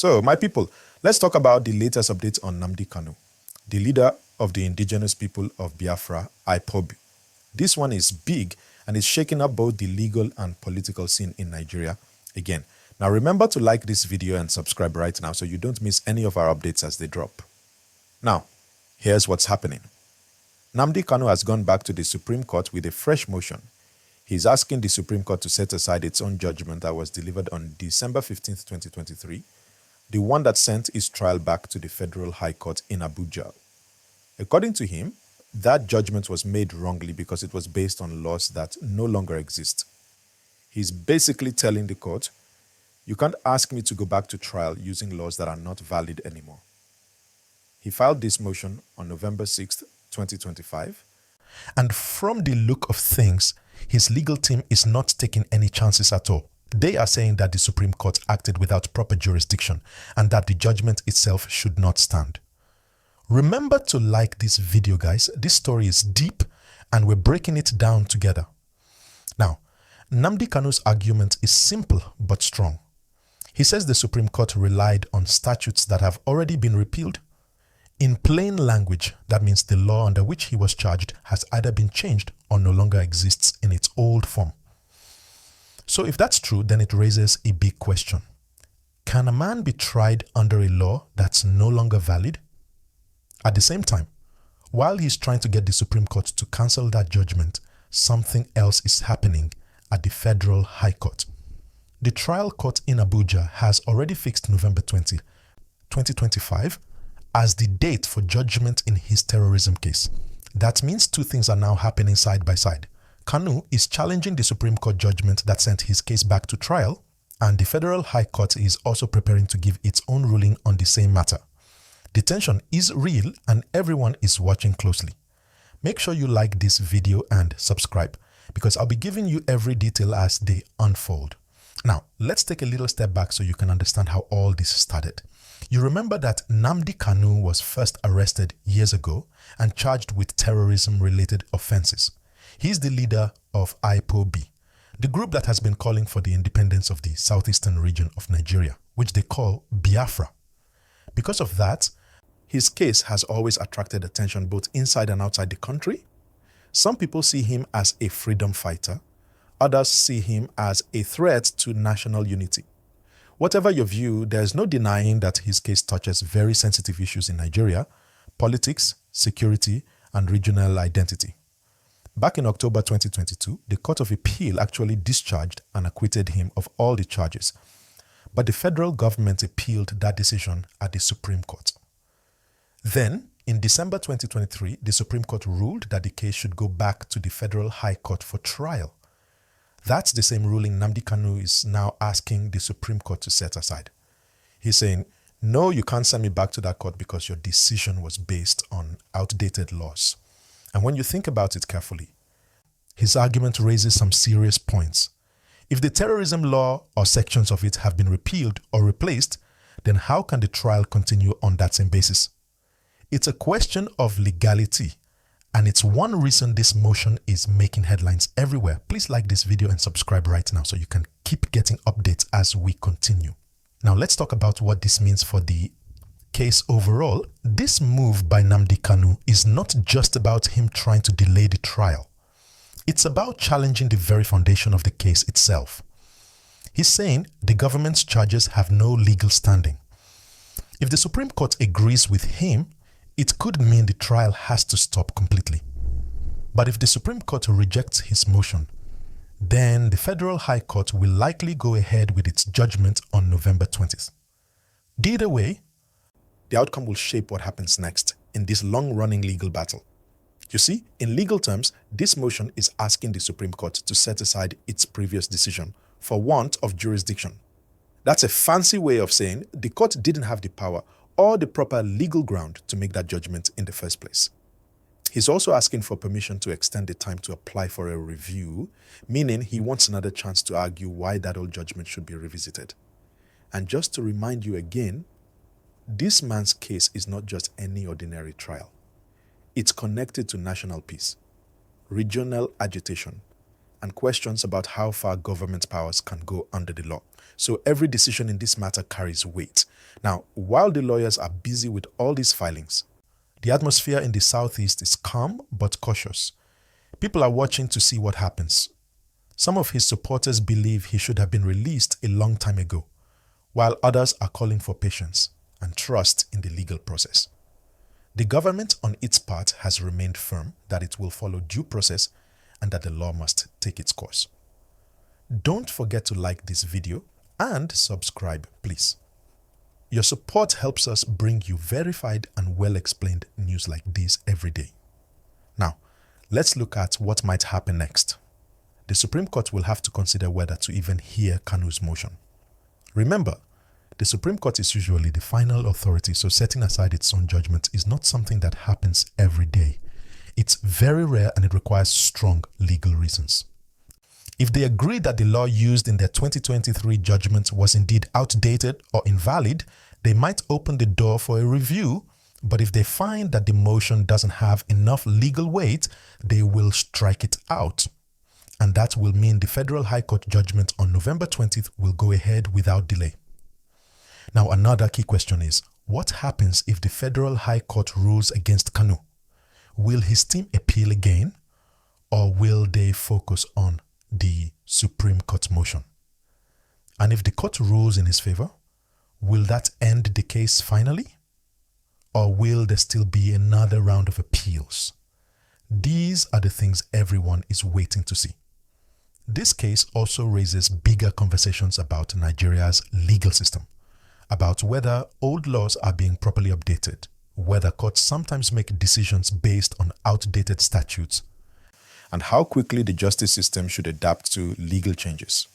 So, my people, let's talk about the latest updates on Nnamdi Kanu, the leader of the indigenous people of Biafra, IPOB. This one is big and is shaking up both the legal and political scene in Nigeria again. Now, remember to like this video and subscribe right now so you don't miss any of our updates as they drop. Now, here's what's happening. Nnamdi Kanu has gone back to the Supreme Court with a fresh motion. He's asking the Supreme Court to set aside its own judgment that was delivered on December 15, 2023, the one that sent his trial back to the Federal High Court in Abuja. According to him, that judgment was made wrongly because it was based on laws that no longer exist. He's basically telling the court, you can't ask me to go back to trial using laws that are not valid anymore. He filed this motion on November 6, 2025. And from the look of things, his legal team is not taking any chances at all. They are saying that the Supreme Court acted without proper jurisdiction and that the judgment itself should not stand. Remember to like this video, guys. This story is deep and we're breaking it down together. Now, Nnamdi Kanu's argument is simple but strong. He says the Supreme Court relied on statutes that have already been repealed. In plain language, that means the law under which he was charged has either been changed or no longer exists in its old form. So if that's true, then it raises a big question. Can a man be tried under a law that's no longer valid? At the same time, while he's trying to get the Supreme Court to cancel that judgment, something else is happening at the Federal High Court. The trial court in Abuja has already fixed November 20, 2025 as the date for judgment in his terrorism case. That means two things are now happening side by side. Kanu is challenging the Supreme Court judgment that sent his case back to trial, and the Federal High Court is also preparing to give its own ruling on the same matter. The tension is real and everyone is watching closely. Make sure you like this video and subscribe because I'll be giving you every detail as they unfold. Now, let's take a little step back so you can understand how all this started. You remember that Nnamdi Kanu was first arrested years ago and charged with terrorism-related offenses. He's the leader of IPOB, the group that has been calling for the independence of the southeastern region of Nigeria, which they call Biafra. Because of that, his case has always attracted attention both inside and outside the country. Some people see him as a freedom fighter. Others see him as a threat to national unity. Whatever your view, there is no denying that his case touches very sensitive issues in Nigeria: politics, security, and regional identity. Back in October 2022, the Court of Appeal actually discharged and acquitted him of all the charges. But the federal government appealed that decision at the Supreme Court. Then, in December 2023, the Supreme Court ruled that the case should go back to the Federal High Court for trial. That's the same ruling Nnamdi Kanu is now asking the Supreme Court to set aside. He's saying, no, you can't send me back to that court because your decision was based on outdated laws. And when you think about it carefully, his argument raises some serious points. If the terrorism law or sections of it have been repealed or replaced, then how can the trial continue on that same basis? It's a question of legality, and it's one reason this motion is making headlines everywhere. Please like this video and subscribe right now so you can keep getting updates as we continue. Now let's talk about what this means for the case overall. This move by Nnamdi Kanu is not just about him trying to delay the trial. It's about challenging the very foundation of the case itself. He's saying the government's charges have no legal standing. If the Supreme Court agrees with him, it could mean the trial has to stop completely. But if the Supreme Court rejects his motion, then the Federal High Court will likely go ahead with its judgment on November 20th. Either way, the outcome will shape what happens next in this long-running legal battle. You see, in legal terms, this motion is asking the Supreme Court to set aside its previous decision for want of jurisdiction. That's a fancy way of saying the court didn't have the power or the proper legal ground to make that judgment in the first place. He's also asking for permission to extend the time to apply for a review, meaning he wants another chance to argue why that old judgment should be revisited. And just to remind you again, this man's case is not just any ordinary trial. It's connected to national peace, regional agitation, and questions about how far government powers can go under the law. So every decision in this matter carries weight. Now, while the lawyers are busy with all these filings, the atmosphere in the southeast is calm but cautious. People are watching to see what happens. Some of his supporters believe he should have been released a long time ago, while others are calling for patience and trust in the legal process. The government, on its part, has remained firm that it will follow due process and that the law must take its course. Don't forget to like this video and subscribe, please. Your support helps us bring you verified and well-explained news like this every day. Now, let's look at what might happen next. The Supreme Court will have to consider whether to even hear Kanu's motion. Remember, the Supreme Court is usually the final authority, so setting aside its own judgment is not something that happens every day. It's very rare and it requires strong legal reasons. If they agree that the law used in their 2023 judgment was indeed outdated or invalid, they might open the door for a review, but if they find that the motion doesn't have enough legal weight, they will strike it out. And that will mean the Federal High Court judgment on November 20th will go ahead without delay. Now, another key question is, what happens if the Federal High Court rules against Kanu? Will his team appeal again, or will they focus on the Supreme Court motion? And if the court rules in his favor, will that end the case finally? Or will there still be another round of appeals? These are the things everyone is waiting to see. This case also raises bigger conversations about Nigeria's legal system, about whether old laws are being properly updated, whether courts sometimes make decisions based on outdated statutes, and how quickly the justice system should adapt to legal changes.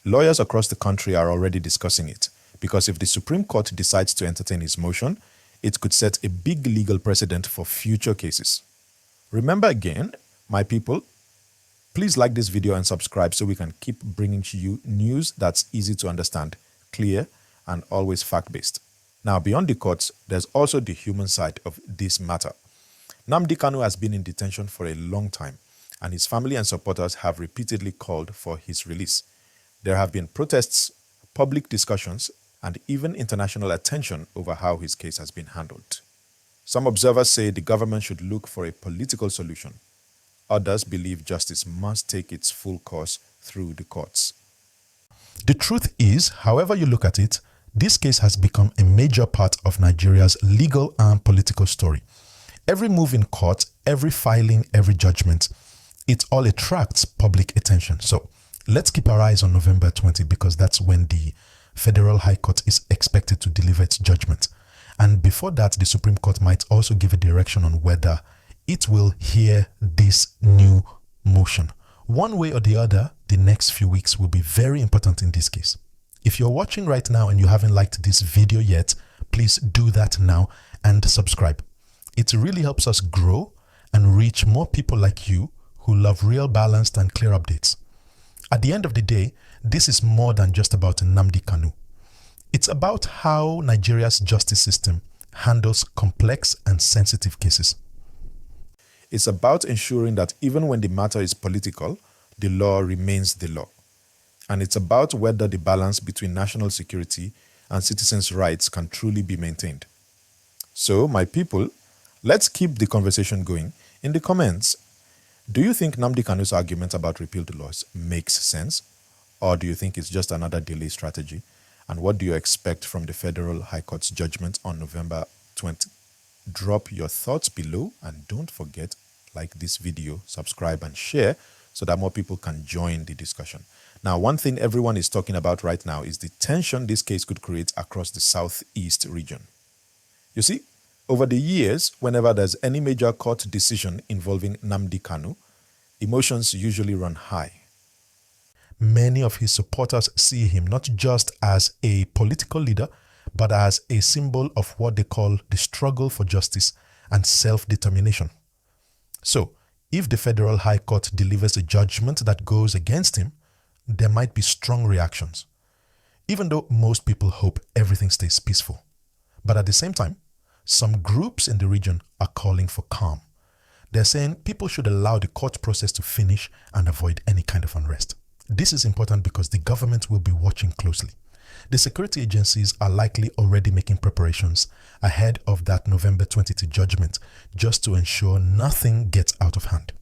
Lawyers across the country are already discussing it, because if the Supreme Court decides to entertain his motion, it could set a big legal precedent for future cases. Remember again, my people, please like this video and subscribe so we can keep bringing to you news that's easy to understand, clear, and always fact-based. Now, beyond the courts, there's also the human side of this matter. Nnamdi Kanu has been in detention for a long time, and his family and supporters have repeatedly called for his release. There have been protests, public discussions, and even international attention over how his case has been handled. Some observers say the government should look for a political solution. Others believe justice must take its full course through the courts. The truth is, however you look at it, this case has become a major part of Nigeria's legal and political story. Every move in court, every filing, every judgment, it all attracts public attention. So let's keep our eyes on November 20 because that's when the Federal High Court is expected to deliver its judgment. And before that, the Supreme Court might also give a direction on whether it will hear this new motion. One way or the other, the next few weeks will be very important in this case. If you're watching right now and you haven't liked this video yet, please do that now and subscribe. It really helps us grow and reach more people like you who love real, balanced and clear updates. At the end of the day, this is more than just about Nnamdi Kanu. It's about how Nigeria's justice system handles complex and sensitive cases. It's about ensuring that even when the matter is political, the law remains the law. And it's about whether the balance between national security and citizens' rights can truly be maintained. So, my people, let's keep the conversation going. In the comments, do you think Nnamdi Kanu's argument about repealed laws makes sense? Or do you think it's just another delay strategy? And what do you expect from the Federal High Court's judgment on November 20? Drop your thoughts below and don't forget, like this video, subscribe and share so that more people can join the discussion. Now, one thing everyone is talking about right now is the tension this case could create across the southeast region. You see, over the years, whenever there's any major court decision involving Nnamdi Kanu, emotions usually run high. Many of his supporters see him not just as a political leader, but as a symbol of what they call the struggle for justice and self-determination. So, if the Federal High Court delivers a judgment that goes against him, there might be strong reactions, even though most people hope everything stays peaceful. But at the same time, some groups in the region are calling for calm. They're saying people should allow the court process to finish and avoid any kind of unrest. This is important because the government will be watching closely. The security agencies are likely already making preparations ahead of that November 22 judgment just to ensure nothing gets out of hand.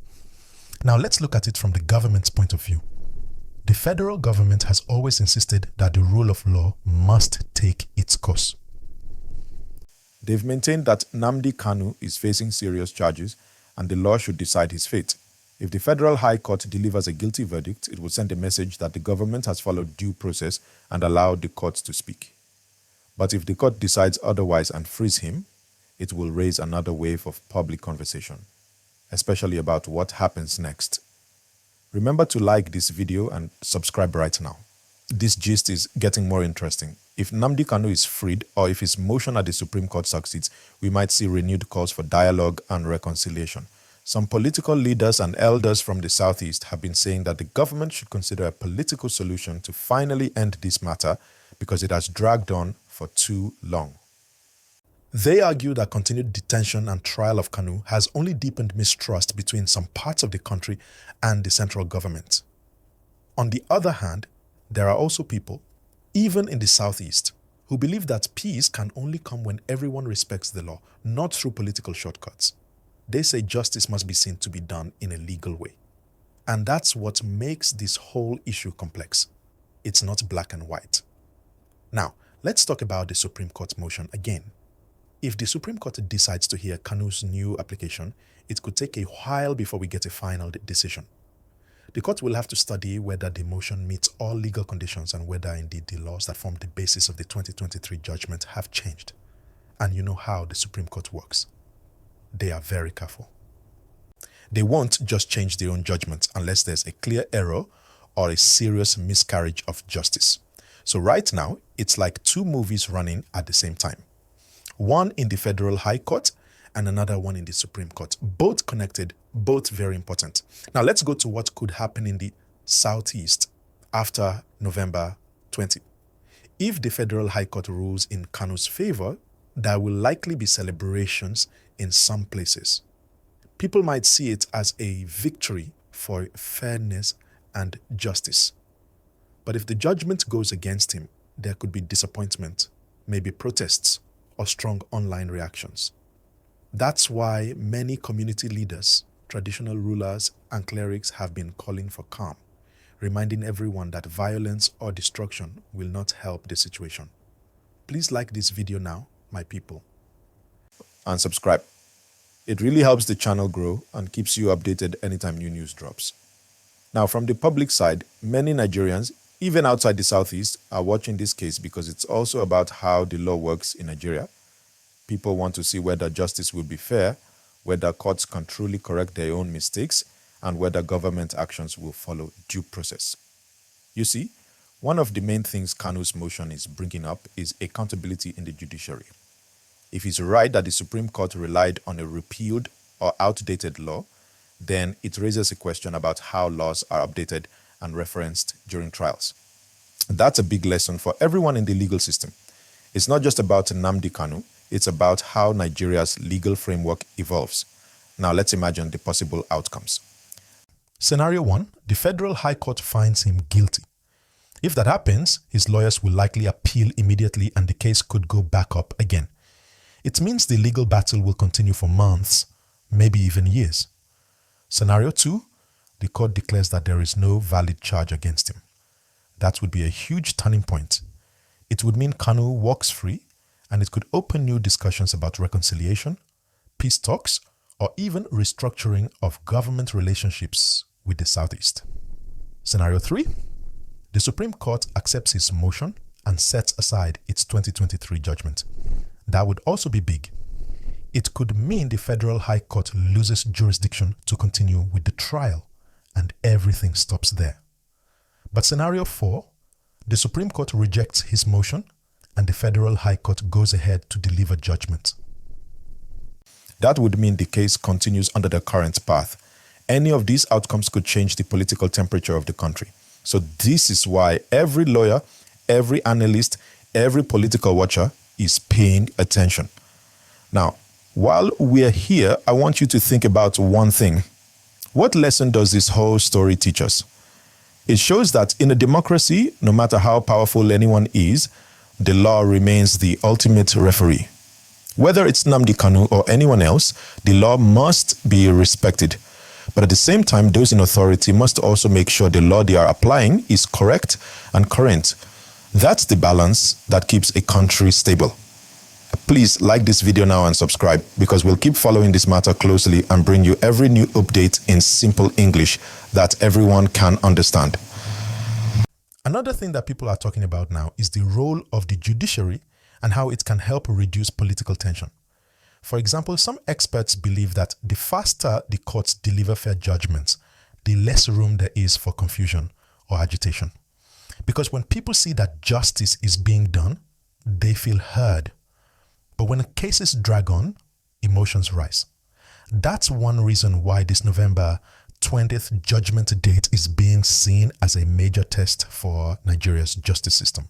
Now let's look at it from the government's point of view. The federal government has always insisted that the rule of law must take its course. They've maintained that Nnamdi Kanu is facing serious charges and the law should decide his fate. If the Federal High Court delivers a guilty verdict, it will send a message that the government has followed due process and allowed the court to speak. But if the court decides otherwise and frees him, it will raise another wave of public conversation, especially about what happens next. Remember to like this video and subscribe right now. This gist is getting more interesting. If Nnamdi Kanu is freed or if his motion at the Supreme Court succeeds, we might see renewed calls for dialogue and reconciliation. Some political leaders and elders from the Southeast have been saying that the government should consider a political solution to finally end this matter because it has dragged on for too long. They argue that continued detention and trial of Kanu has only deepened mistrust between some parts of the country and the central government. On the other hand, there are also people, even in the Southeast, who believe that peace can only come when everyone respects the law, not through political shortcuts. They say justice must be seen to be done in a legal way. And that's what makes this whole issue complex. It's not black and white. Now, let's talk about the Supreme Court motion again. If the Supreme Court decides to hear Kanu's new application, it could take a while before we get a final decision. The court will have to study whether the motion meets all legal conditions and whether indeed the laws that form the basis of the 2023 judgment have changed. And you know how the Supreme Court works. They are very careful. They won't just change their own judgment unless there's a clear error or a serious miscarriage of justice. So right now, it's like two movies running at the same time. One in the Federal High Court and another one in the Supreme Court. Both connected, both very important. Now let's go to what could happen in the Southeast after November 20. If the Federal High Court rules in Kanu's favor, there will likely be celebrations in some places. People might see it as a victory for fairness and justice. But if the judgment goes against him, there could be disappointment, maybe protests, or strong online reactions. That's why many community leaders, traditional rulers, and clerics have been calling for calm, reminding everyone that violence or destruction will not help the situation. Please like this video now, my people. And subscribe. It really helps the channel grow and keeps you updated anytime new news drops. Now, from the public side, many Nigerians, even outside the Southeast, are watching this case because it's also about how the law works in Nigeria. People want to see whether justice will be fair, whether courts can truly correct their own mistakes, and whether government actions will follow due process. You see, one of the main things Kanu's motion is bringing up is accountability in the judiciary. If it's right that the Supreme Court relied on a repealed or outdated law, then it raises a question about how laws are updated and referenced during trials. That's a big lesson for everyone in the legal system. It's not just about Nnamdi Kanu, it's about how Nigeria's legal framework evolves. Now let's imagine the possible outcomes. Scenario 1, the Federal High Court finds him guilty. If that happens, his lawyers will likely appeal immediately and the case could go back up again. It means the legal battle will continue for months, maybe even years. Scenario 2, the court declares that there is no valid charge against him. That would be a huge turning point. It would mean Kanu walks free, and it could open new discussions about reconciliation, peace talks, or even restructuring of government relationships with the Southeast. Scenario 3, the Supreme Court accepts his motion and sets aside its 2023 judgment. That would also be big. It could mean the Federal High Court loses jurisdiction to continue with the trial, and everything stops there. But scenario 4, the Supreme Court rejects his motion and the Federal High Court goes ahead to deliver judgment. That would mean the case continues under the current path. Any of these outcomes could change the political temperature of the country. So this is why every lawyer, every analyst, every political watcher is paying attention. Now, while we're here, I want you to think about one thing. What lesson does this whole story teach us? It shows that in a democracy, no matter how powerful anyone is, the law remains the ultimate referee. Whether it's Nnamdi Kanu or anyone else, the law must be respected. But at the same time, those in authority must also make sure the law they are applying is correct and current. That's the balance that keeps a country stable. Please like this video now and subscribe, because we'll keep following this matter closely and bring you every new update in simple English that everyone can understand. Another thing that people are talking about now is the role of the judiciary and how it can help reduce political tension. For example, some experts believe that the faster the courts deliver fair judgments, the less room there is for confusion or agitation. Because when people see that justice is being done, they feel heard. But when cases drag on, emotions rise. That's one reason why this November 20th judgment date is being seen as a major test for Nigeria's justice system.